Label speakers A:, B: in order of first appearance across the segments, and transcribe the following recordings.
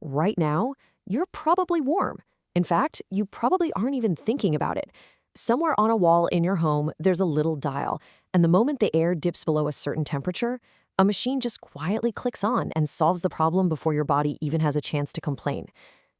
A: right now, you're probably warm. In fact, you probably aren't even thinking about it. Somewhere on a wall in your home, there's a little dial, and the moment the air dips below a certain temperature, a machine just quietly clicks on and solves the problem before your body even has a chance to complain.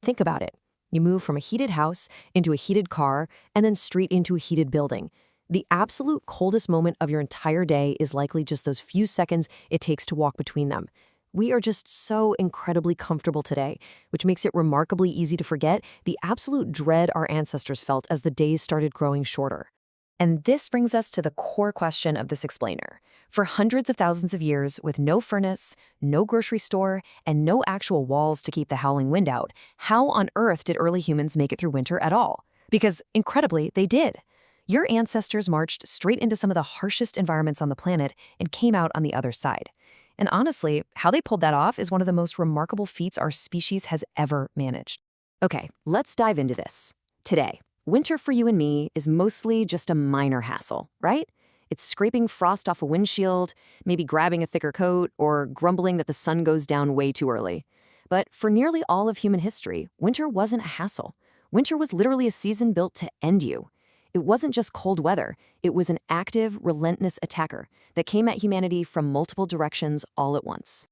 A: Think about it. You move from a heated house into a heated car and then straight into a heated building. The absolute coldest moment of your entire day is likely just those few seconds it takes to walk between them. We are just so incredibly comfortable today, which makes it remarkably easy to forget the absolute dread our ancestors felt as the days started growing shorter. And this brings us to the core question of this explainer. For hundreds of thousands of years, with no furnace, no grocery store, and no actual walls to keep the howling wind out, how on earth did early humans make it through winter at all? Because, incredibly, they did. Your ancestors marched straight into some of the harshest environments on the planet and came out on the other side. And honestly, how they pulled that off is one of the most remarkable feats our species has ever managed. Okay, let's dive into this. Today, winter for you and me is mostly just a minor hassle, right? It's scraping frost off a windshield, maybe grabbing a thicker coat, or grumbling that the sun goes down way too early. But for nearly all of human history, winter wasn't a hassle. Winter was literally a season built to end you. It wasn't just cold weather, it was an active, relentless attacker that came at humanity from multiple directions all at once.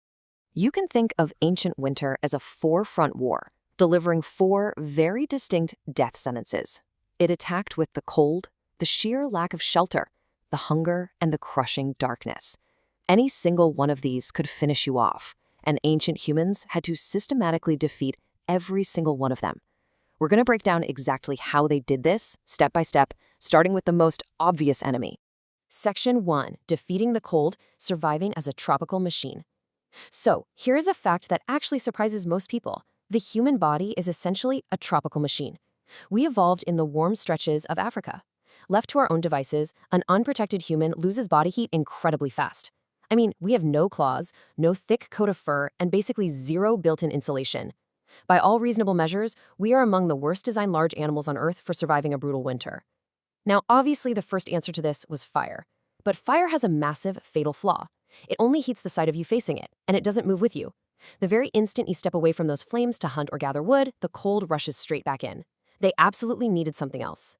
A: You can think of ancient winter as a four-front war, delivering four very distinct death sentences. It attacked with the cold, the sheer lack of shelter, the hunger, and the crushing darkness. Any single one of these could finish you off, and ancient humans had to systematically defeat every single one of them. We're going to break down exactly how they did this, step by step, starting with the most obvious enemy. Section 1. Defeating the cold, surviving as a tropical machine. So, here is a fact that actually surprises most people. The human body is essentially a tropical machine. We evolved in the warm stretches of Africa. Left to our own devices, an unprotected human loses body heat incredibly fast. I mean, we have no claws, no thick coat of fur, and basically zero built-in insulation. By all reasonable measures, we are among the worst-designed large animals on Earth for surviving a brutal winter. Now, obviously, the first answer to this was fire. But fire has a massive, fatal flaw. It only heats the side of you facing it, and it doesn't move with you. The very instant you step away from those flames to hunt or gather wood, the cold rushes straight back in. They absolutely needed something else.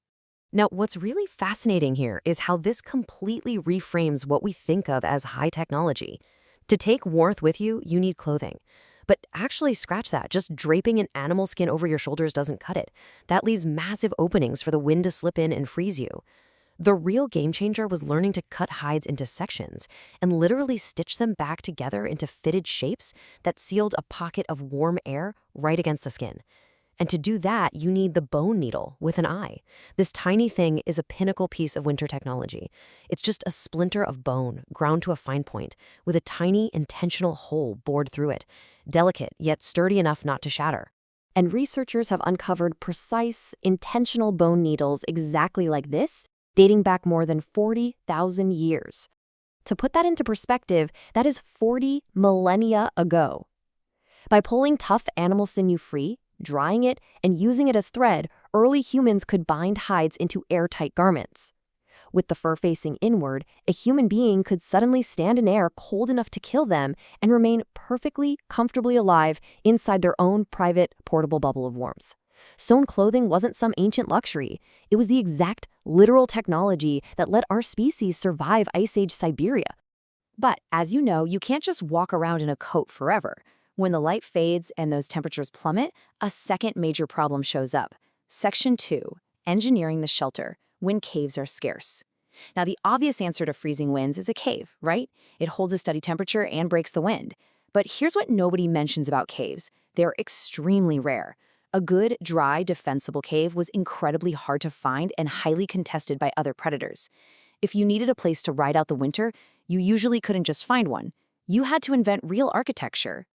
A: Now, what's really fascinating here is how this completely reframes what we think of as high technology. To take warmth with you, you need clothing. But actually, scratch that. Just draping an animal skin over your shoulders doesn't cut it. That leaves massive openings for the wind to slip in and freeze you. The real game changer was learning to cut hides into sections and literally stitch them back together into fitted shapes that sealed a pocket of warm air right against the skin. And to do that, you need the bone needle with an eye. This tiny thing is a pinnacle piece of winter technology. It's just a splinter of bone ground to a fine point with a tiny intentional hole bored through it, delicate yet sturdy enough not to shatter. And researchers have uncovered precise, intentional bone needles exactly like this, dating back more than 40,000 years. To put that into perspective, that is 40 millennia ago. By pulling tough animal sinew free, drying it, and using it as thread, early humans could bind hides into airtight garments. With the fur facing inward, a human being could suddenly stand in air cold enough to kill them and remain perfectly, comfortably alive inside their own private, portable bubble of warmth. Sewn clothing wasn't some ancient luxury. It was the exact, literal technology that let our species survive Ice Age Siberia. But, as you know, you can't just walk around in a coat forever. When the light fades and those temperatures plummet, a second major problem shows up. Section 2. Engineering the shelter when caves are scarce. Now, the obvious answer to freezing winds is a cave, right? It holds a steady temperature and breaks the wind. But here's what nobody mentions about caves. They're extremely rare. A good, dry, defensible cave was incredibly hard to find and highly contested by other predators. If you needed a place to ride out the winter, you usually couldn't just find one. You had to invent real architecture.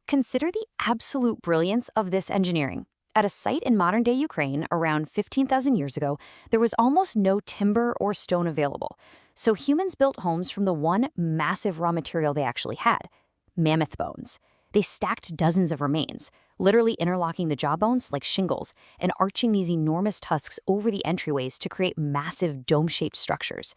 A: Consider the absolute brilliance of this engineering. At a site in modern-day Ukraine around 15,000 years ago, there was almost no timber or stone available. So humans built homes from the one massive raw material they actually had: mammoth bones. They stacked dozens of remains, literally interlocking the jawbones like shingles and arching these enormous tusks over the entryways to create massive dome-shaped structures.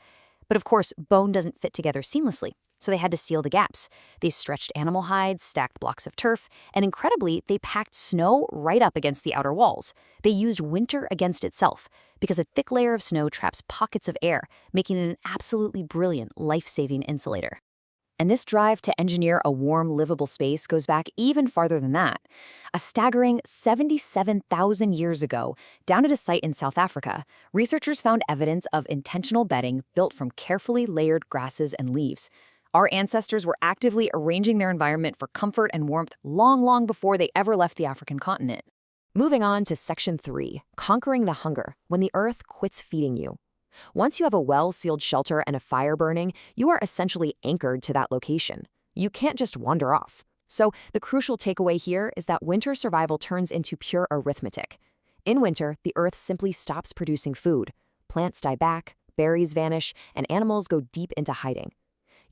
A: But of course, bone doesn't fit together seamlessly.
B: So they had to seal the gaps. They stretched animal hides, stacked blocks of turf, and incredibly, they packed snow right up against the outer walls. They used winter against itself, because a thick layer of snow traps pockets of air, making it an absolutely brilliant, life-saving insulator. And this drive to engineer a warm, livable space goes back even farther than that. A staggering 77,000 years ago, down at a site in South Africa, researchers found evidence of intentional bedding built from carefully layered grasses and leaves. Our ancestors were actively arranging their environment for comfort and warmth long, long before they ever left the African continent. Moving on to Section 3, Conquering the Hunger, when the Earth quits feeding you. Once you have a well-sealed shelter and a fire burning, you are essentially anchored to that location. You can't just wander off. So the crucial takeaway here is that winter survival turns into pure arithmetic. In winter, the Earth simply stops producing food. Plants die back, berries vanish, and animals go deep into hiding.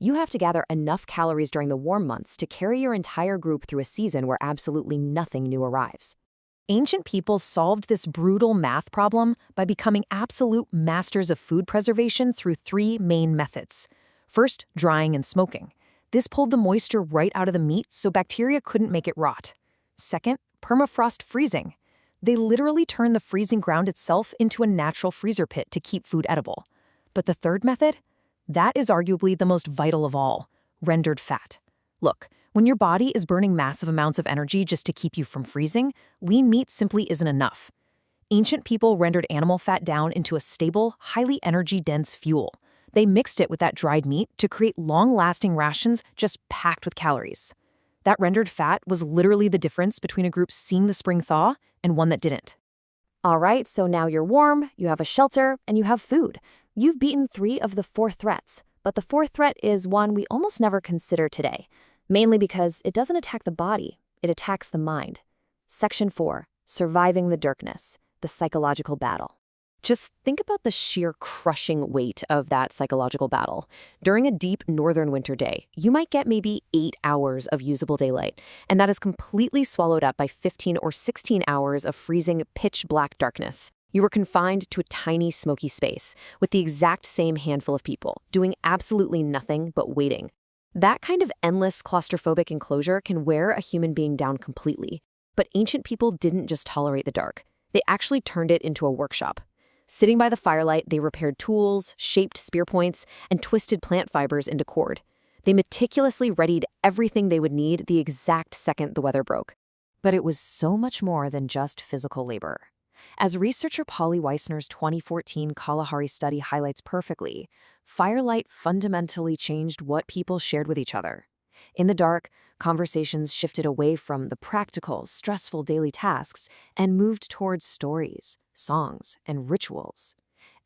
B: You have to gather enough calories during the warm months to carry your entire group through a season where absolutely nothing new arrives. Ancient people solved this brutal math problem by becoming absolute masters of food preservation through 3 main methods. First, drying and smoking. This pulled the moisture right out of the meat so bacteria couldn't make it rot. Second, permafrost freezing. They literally turned the freezing ground itself into a natural freezer pit to keep food edible. But the third method? That is arguably the most vital of all, rendered fat. Look, when your body is burning massive amounts of energy just to keep you from freezing, lean meat simply isn't enough. Ancient people rendered animal fat down into a stable, highly energy-dense fuel. They mixed it with that dried meat to create long-lasting rations just packed with calories. That rendered fat was literally the difference between a group seeing the spring thaw and one that didn't. All right, so now you're warm, you have a shelter, and you have food. You've beaten 3 of the 4 threats, but the 4th threat is one we almost never consider today. Mainly because it doesn't attack the body, it attacks the mind. Section 4, Surviving the Darkness, the Psychological Battle. Just think about the sheer crushing weight of that psychological battle. During a deep northern winter day, you might get maybe 8 hours of usable daylight, and that is completely swallowed up by 15 or 16 hours of freezing pitch-black darkness. You were confined to a tiny, smoky space with the exact same handful of people, doing absolutely nothing but waiting. That kind of endless claustrophobic enclosure can wear a human being down completely. But ancient people didn't just tolerate the dark. They actually turned it into a workshop. Sitting by the firelight, they repaired tools, shaped spear points, and twisted plant fibers into cord. They meticulously readied everything they would need the exact second the weather broke. But it was so much more than just physical labor. As researcher Polly Weissner's 2014 Kalahari study highlights perfectly, firelight fundamentally changed what people shared with each other. In the dark, conversations shifted away from the practical, stressful daily tasks and moved towards stories, songs, and rituals.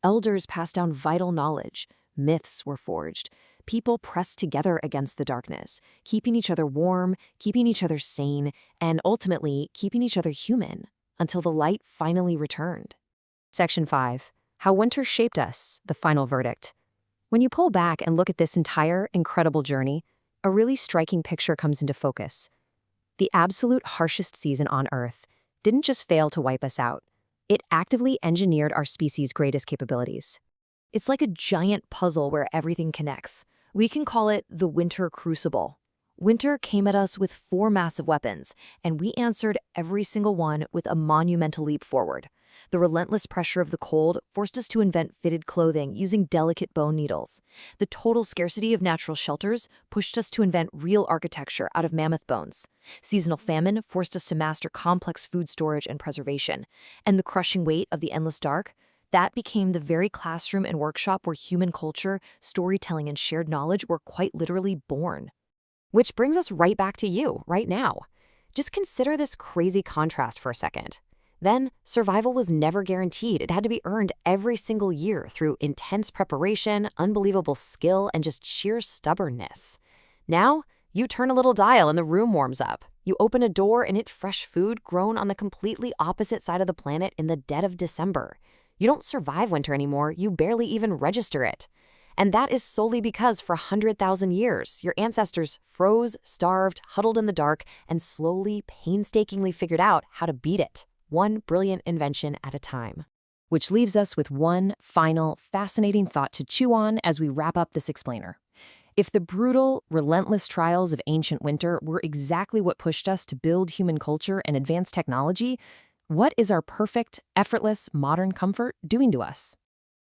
B: Elders passed down vital knowledge, myths were forged, people pressed together against the darkness, keeping each other warm, keeping each other sane, and ultimately keeping each other human, until the light finally returned. Section 5, How Winter Shaped Us, the Final Verdict. When you pull back and look at this entire incredible journey, a really striking picture comes into focus. The absolute harshest season on Earth didn't just fail to wipe us out. It actively engineered our species' greatest capabilities. It's like a giant puzzle where everything connects. We can call it the Winter Crucible. Winter came at us with 4 massive weapons, and we answered every single one with a monumental leap forward. The relentless pressure of the cold forced us to invent fitted clothing using delicate bone needles. The total scarcity of natural shelters pushed us to invent real architecture out of mammoth bones. Seasonal famine forced us to master complex food storage and preservation. And the crushing weight of the endless dark, that became the very classroom and workshop where human culture, storytelling, and shared knowledge were quite literally born. Which brings us right back to you, right now. Just consider this crazy contrast for a second. Then, survival was never guaranteed. It had to be earned every single year through intense preparation, unbelievable skill, and just sheer stubbornness. Now, you turn a little dial and the room warms up. You open a door and it's fresh food grown on the completely opposite side of the planet in the dead of December. You don't survive winter anymore, you barely even register it. And that is solely because for 100,000 years, your ancestors froze, starved, huddled in the dark, and slowly, painstakingly figured out how to beat it, one brilliant invention at a time. Which leaves us with one final, fascinating thought to chew on as we wrap up this explainer.
A: If the brutal, relentless trials of ancient winter were exactly what pushed us to build human culture and advance technology, what is our perfect, effortless, modern comfort doing to us?